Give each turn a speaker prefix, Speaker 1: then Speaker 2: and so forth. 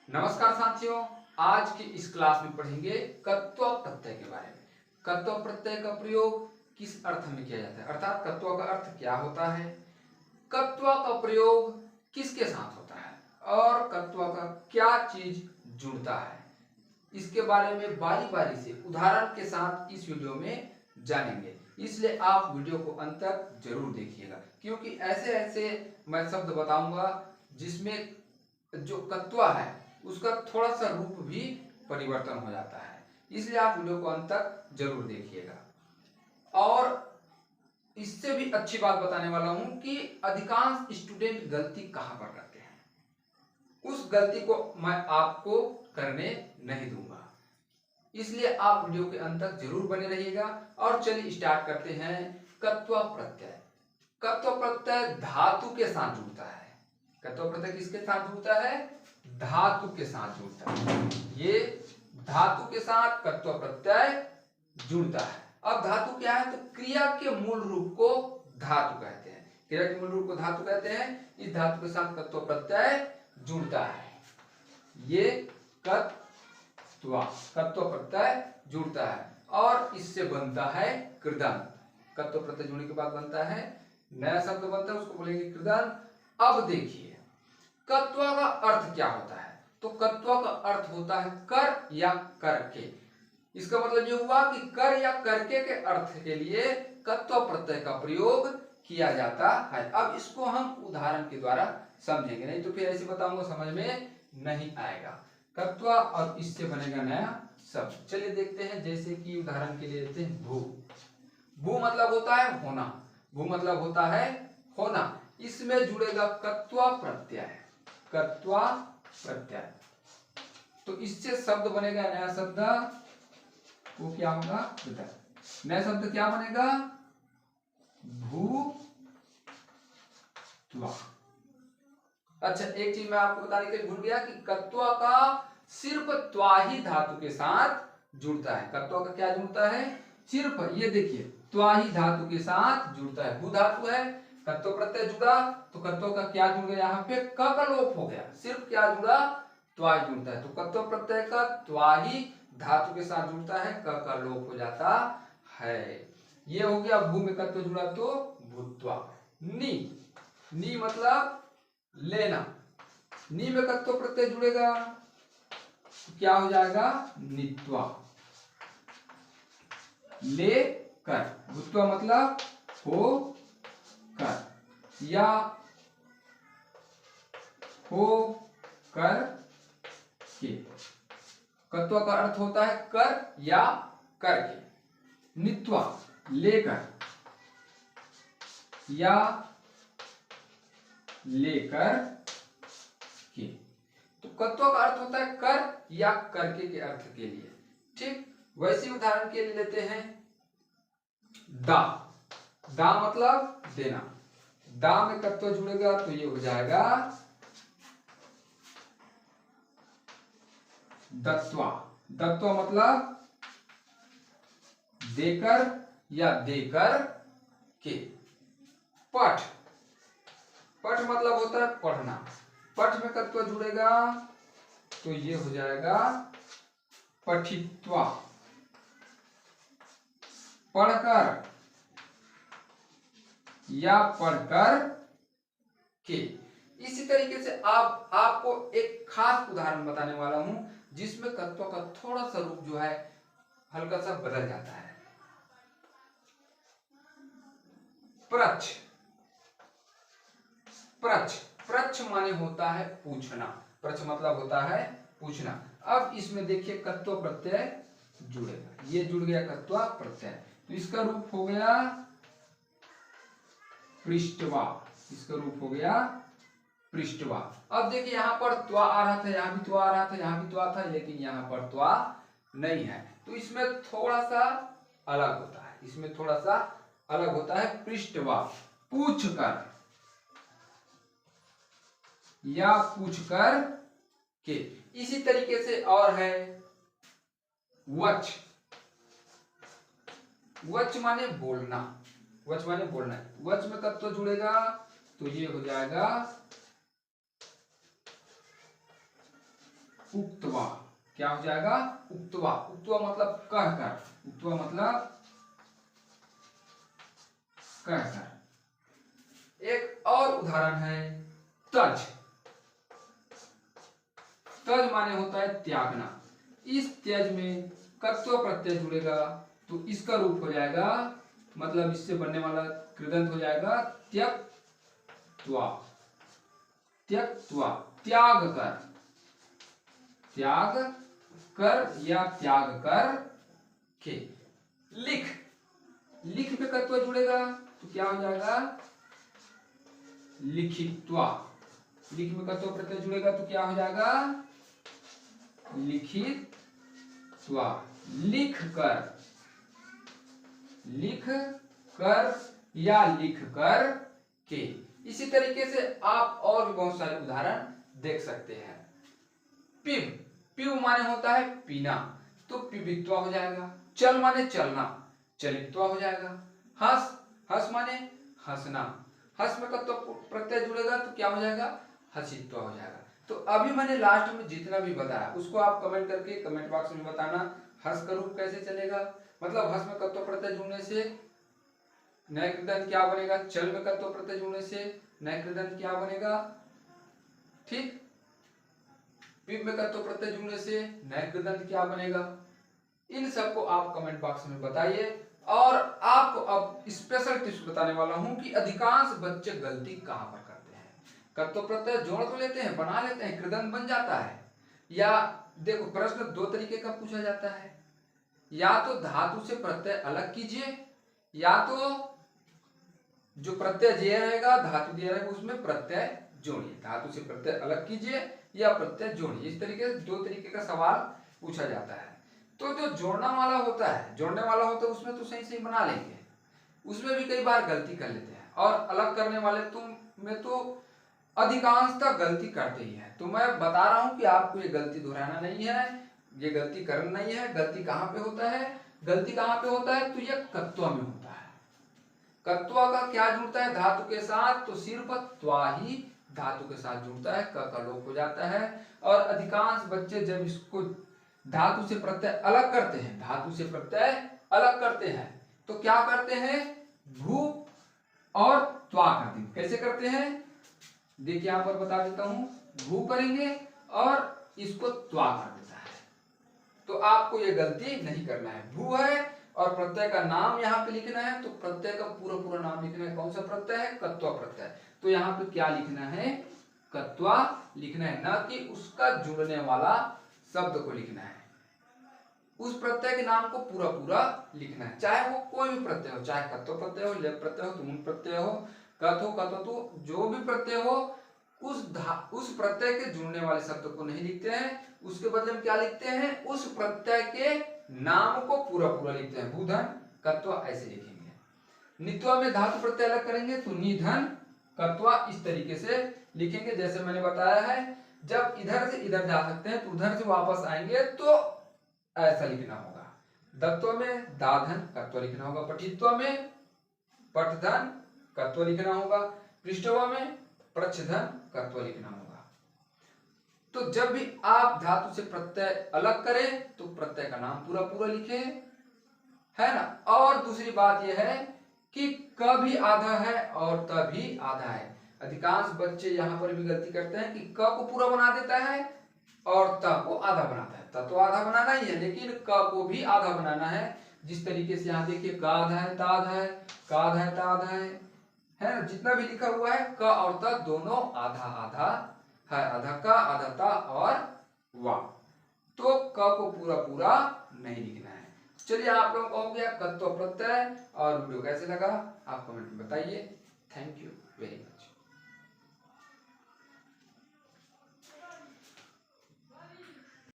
Speaker 1: नमस्कार साथियों, आज की इस क्लास में पढ़ेंगे कत्व प्रत्यय के बारे में। कत्व प्रत्यय का प्रयोग किस अर्थ में किया जाता है, अर्थात कत्व का अर्थ क्या होता है, कत्व का प्रयोग किसके साथ होता है और कत्व का क्या चीज जुड़ता है, इसके बारे में बारी बारी से उदाहरण के साथ इस वीडियो में जानेंगे। इसलिए आप वीडियो को अंत तक जरूर देखिएगा, क्योंकि ऐसे ऐसे मैं शब्द बताऊंगा जिसमें जो कत्व है उसका थोड़ा सा रूप भी परिवर्तन हो जाता है। इसलिए आप वीडियो को अंत तक जरूर देखिएगा। और इससे भी अच्छी बात बताने वाला हूं कि अधिकांश स्टूडेंट गलती कहां पर करते हैं, उस गलती को मैं आपको करने नहीं दूंगा। इसलिए आप वीडियो के अंत तक जरूर बने रहिएगा। और चलिए स्टार्ट करते हैं। कत्व प्रत्यय। कत्व प्रत्यय धातु के साथ जुड़ता है। कत्व प्रत्यय किसके साथ जुड़ता है? धातु के साथ जुड़ता है। ये धातु के साथ कत्व प्रत्यय जुड़ता है। अब धातु क्या है? तो क्रिया के मूल रूप को धातु कहते हैं। क्रिया के मूल रूप को धातु कहते हैं। इस धातु के साथ कत्व प्रत्यय जुड़ता है। ये कत्व प्रत्यय जुड़ता है और इससे बनता है कृदंत। कत्व प्रत्यय जुड़ने के बाद बनता है नया शब्द बनता है, उसको बोलेंगे कृदंत। अब देखिए कत्व का अर्थ क्या होता है। तो कत्व का अर्थ होता है कर या करके। इसका मतलब ये हुआ कि कर या करके के अर्थ के लिए कत्व प्रत्यय का प्रयोग किया जाता है। अब इसको हम उदाहरण के द्वारा समझेंगे, नहीं तो फिर ऐसे बताऊंगा समझ में नहीं आएगा। कत्व और इससे बनेगा नया शब्द। चलिए देखते हैं। जैसे कि उदाहरण के लिए लेते हैं भू। भू मतलब होता है होना। भू मतलब होता है होना। इसमें जुड़ेगा कत्व प्रत्यय। कत्व प्रत्यय, तो इससे शब्द बनेगा नया शब्द। वो क्या होगा? नया शब्द क्या बनेगा? भूत्वा। अच्छा, एक चीज मैं आपको बताने के लिए भूल गया कि कत्व का सिर्फ त्वाही धातु के साथ जुड़ता है। कत्व का क्या जुड़ता है? सिर्फ ये देखिए त्वाही धातु के साथ जुड़ता है। भू धातु है, कत्व प्रत्यय जुड़ा तो कत्व का क्या जुड़ गया? यहाँ पे क का लोप हो गया, सिर्फ क्या जुड़ा? त्वाही जुड़ता है। तो कत्व प्रत्यय का त्वाही धातु के साथ जुड़ता है, क का लोप हो जाता है। ये हो गया भू में कत्व जुड़ा तो भूत्वा। नी, नी मतलब लेना। नी में कत्व प्रत्यय जुड़ेगा तो क्या हो जाएगा? नित्वा। ले कर। भूत्वा मतलब हो कर या हो कर के। कत्व का अर्थ होता है कर या करके। नित्वा लेकर या लेकर के। तो कत्व का अर्थ होता है कर या करके के अर्थ के लिए। ठीक वैसे उदाहरण के लिए लेते हैं दा। दा मतलब देना। दा में कत्व जुड़ेगा तो ये हो जाएगा दत्वा। दत्वा मतलब देकर या देकर के। पठ, पठ मतलब होता है पढ़ना। पठ में कत्व जुड़ेगा तो ये हो जाएगा पठित्वा। पढ़कर या पढ़कर के। इसी तरीके से आपको एक खास उदाहरण बताने वाला हूं जिसमें कत्व का थोड़ा सा रूप जो है हल्का सा बदल जाता है। प्रच्छ। प्रच्छ, प्रच्छ माने होता है पूछना। प्रच्छ मतलब होता है पूछना। अब इसमें देखिए कत्व प्रत्यय जुड़ेगा, ये जुड़ गया कत्व प्रत्यय, तो इसका रूप हो गया पृष्ठवा। इसका रूप हो गया पृष्ठवा। अब देखिए यहाँ पर त्वा आ रहा था, यहाँ भी त्वा आ रहा था, यहाँ भी त्वा था, लेकिन यहाँ पर त्वा नहीं है, तो इसमें थोड़ा सा अलग होता है। इसमें थोड़ा सा अलग होता है पृष्ठवा। पूछ कर या पूछ कर के। इसी तरीके से और है वच। वच माने बोलना। वच माने बोलना। वच में कत्व जुड़ेगा तो ये हो जाएगा उक्त्वा, क्या हो जाएगा? उक्त्वा। उक्त्वा मतलब कहकर, उक्त्वा मतलब कहकर। एक और उदाहरण है तज। तज माने होता है त्यागना। इस त्यज में कत्व प्रत्यय जुड़ेगा तो इसका रूप हो जाएगा, मतलब इससे बनने वाला कृदंत हो जाएगा त्यक्त्वा। त्यक्त्वा, त्याग कर, त्याग कर या त्याग कर के। लिख, लिख में कत्व जुड़ेगा तो क्या हो जाएगा? लिखित्वा। लिख में कत्व प्रत्यय जुड़ेगा तो क्या हो जाएगा? लिखित्वा। लिख कर, लिख कर या लिख कर के। इसी तरीके से आप और भी बहुत सारे उदाहरण देख सकते हैं। पिब, पिब माने होता है पीना, तो पिबित्वा हो जाएगा। चल माने चलना, चलित्वा हो जाएगा। हंस, हंस माने हंसना, हंस में कत्व प्रत्यय जुड़ेगा तो क्या हो जाएगा? हंसित्वा हो जाएगा। तो अभी मैंने लास्ट में जितना भी बताया उसको आप कमेंट करके कमेंट बॉक्स में बताना हंस का रूप कैसे चलेगा। मतलब हंस में कत्व प्रत्यय जुड़ने से नए कृदंत क्या बनेगा? चल में कत्व प्रत्यय जुड़ने से नए कृदंत क्या बनेगा? ठीक। पिब में कत्व प्रत्यय जुड़ने से नए कृदंत क्या बनेगा? इन सबको आप कमेंट बॉक्स में बताइए। और आपको अब स्पेशल टिप्स बताने वाला हूं कि अधिकांश बच्चे गलती कहां पर करते हैं। कत्व प्रत्यय जोड़ तो लेते हैं, बना लेते हैं, कृदंत बन जाता है। या देखो प्रश्न दो तरीके का पूछा जाता है, या तो धातु से प्रत्यय अलग कीजिए, या तो जो प्रत्यय दिया रहेगा धातु दिया रहेगा उसमें प्रत्यय जोड़िए। धातु से प्रत्यय अलग कीजिए या प्रत्यय जोड़िए। इस तरीके से दो तरीके का सवाल पूछा जाता है। तो जो जोड़ना वाला होता है, जोड़ने वाला होता है उसमें तो सही सही बना लेंगे, उसमें भी कई बार गलती कर लेते हैं। और अलग करने वाले तुम में तो अधिकांशतः गलती करते ही है। तो मैं बता रहा हूं कि आपको ये गलती दोहराना नहीं है, ये गलती करना नहीं है। गलती कहां पे होता है? गलती कहां पे होता है? तो ये कत्वा में होता है। कत्वा का क्या जुड़ता है धातु के साथ? तो सिर्फ त्वा ही धातु के साथ जुड़ता है, क का लोप हो जाता है। और अधिकांश बच्चे जब इसको धातु से प्रत्यय अलग करते हैं, धातु से प्रत्यय अलग करते हैं तो क्या करते हैं? भू और त्वा करते हैं। कैसे करते हैं? देखिए यहां पर बता देता हूं। भू करेंगे और इसको त्वा कर देता है। तो आपको ये गलती नहीं करना है। भू है और प्रत्यय का नाम यहाँ पे लिखना है, तो प्रत्यय का पूरा पूरा नाम लिखना है। कौन सा प्रत्यय है? कत्वा प्रत्यय। तो यहाँ पे क्या लिखना है? कत्वा लिखना है, ना कि उसका जुड़ने वाला शब्द को लिखना है। उस प्रत्यय के नाम को पूरा पूरा लिखना है, चाहे वो कोई भी प्रत्यय हो, चाहे कत्व प्रत्यय हो, लेप प्रत्यय हो, तुमुल प्रत्यय हो, कथ हो, कत हो, तो जो भी प्रत्यय हो उस प्रत्यय के जुड़ने वाले शब्द को नहीं लिखते हैं। उसके बदले में क्या लिखते हैं? उस प्रत्यय के नाम को पूरा पूरा लिखते हैं। बुधन कत्वा ऐसे लिखेंगे। नित्वा में धातु प्रत्यय अलग करेंगे तो निधन कत्वा इस तरीके से लिखेंगे जैसे मैंने बताया है। जब इधर से इधर जा सकते हैं तो उधर से वापस आएंगे तो ऐसा लिखना होगा। दत्व में दाधन कत्व लिखना होगा, पठित्व में पठधन कत्व लिखना होगा, पृष्ठवा में प्रच्छधन कत्व लिखना होगा। तो जब भी आप धातु से प्रत्यय अलग करें तो प्रत्यय का नाम पूरा पूरा लिखे, है ना। और दूसरी बात यह है कि क भी आधा है और त भी आधा है। अधिकांश बच्चे यहाँ पर भी गलती करते हैं कि क को पूरा बना देता है और त को आधा बनाता है। त तो आधा बनाना ही है, लेकिन क को भी आधा बनाना है। जिस तरीके से यहाँ देखिए क आधा है, त आधा है, क आधा है, त आधा है ना। जितना भी लिखा हुआ है क और त दोनों आधा आधा है, आधा क आधा त और वा। तो क को पूरा पूरा नहीं लिखना है। चलिए आप लोगों को हो गया कत्व प्रत्यय। और वीडियो कैसे लगा आप कमेंट में बताइए। Thank you very much.